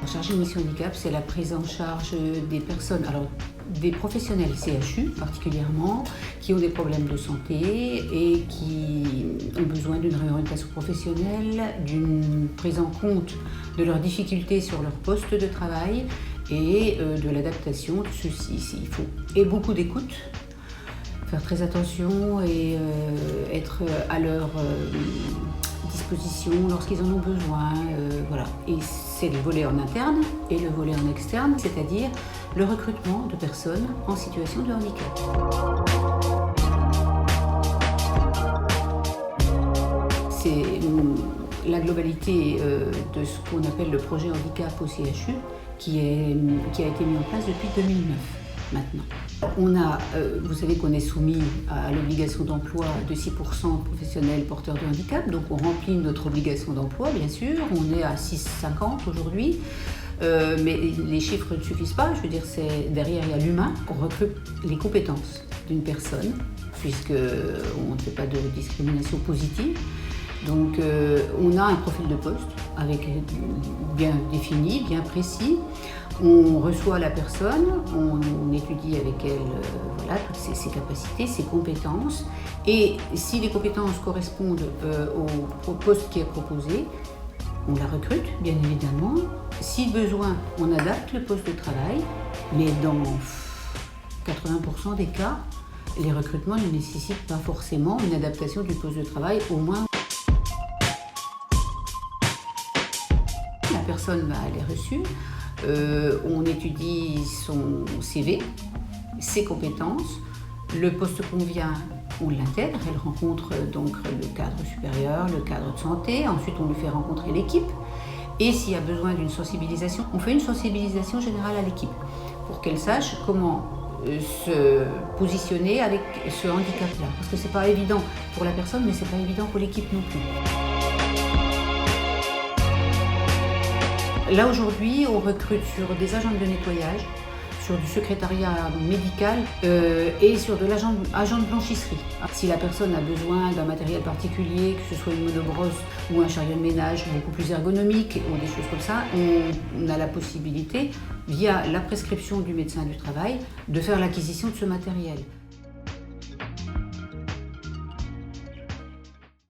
La charge de mission handicap, c'est la prise en charge des personnes, alors des professionnels CHU particulièrement, qui ont des problèmes de santé et qui ont besoin d'une réorientation professionnelle, d'une prise en compte de leurs difficultés sur leur poste de travail et de l'adaptation de ceux-ci. Il faut et beaucoup d'écoute, faire très attention et être à leur disposition lorsqu'ils en ont besoin. Voilà. Et c'est le volet en interne et le volet en externe, c'est-à-dire le recrutement de personnes en situation de handicap. C'est la globalité de ce qu'on appelle le projet handicap au CHU qui a été mis en place depuis 2009 maintenant. On a, vous savez qu'on est soumis à l'obligation d'emploi de 6% de professionnels porteurs de handicap, donc on remplit notre obligation d'emploi bien sûr, on est à 6,50 aujourd'hui, mais les chiffres ne suffisent pas, je veux dire, derrière il y a l'humain, on recrute les compétences d'une personne, puisqu'on ne fait pas de discrimination positive. Donc on a un profil de poste avec bien défini, bien précis. On reçoit la personne, on étudie avec elle voilà, toutes ses capacités, ses compétences. Et si les compétences correspondent au poste qui est proposé, on la recrute, bien évidemment. Si besoin, on adapte le poste de travail, mais dans 80% des cas, les recrutements ne nécessitent pas forcément une adaptation du poste de travail, au moins. La personne elle est reçue, on étudie son CV, ses compétences, le poste convient, on l'intègre, elle rencontre donc le cadre supérieur, le cadre de santé, ensuite on lui fait rencontrer l'équipe et s'il y a besoin d'une sensibilisation, on fait une sensibilisation générale à l'équipe pour qu'elle sache comment se positionner avec ce handicap-là. Parce que c'est pas évident pour la personne, mais c'est pas évident pour l'équipe non plus. Là aujourd'hui, on recrute sur des agents de nettoyage, sur du secrétariat médical et sur de l'agent de blanchisserie. Si la personne a besoin d'un matériel particulier, que ce soit une monobrosse ou un chariot de ménage beaucoup plus ergonomique ou des choses comme ça, on a la possibilité, via la prescription du médecin du travail, de faire l'acquisition de ce matériel.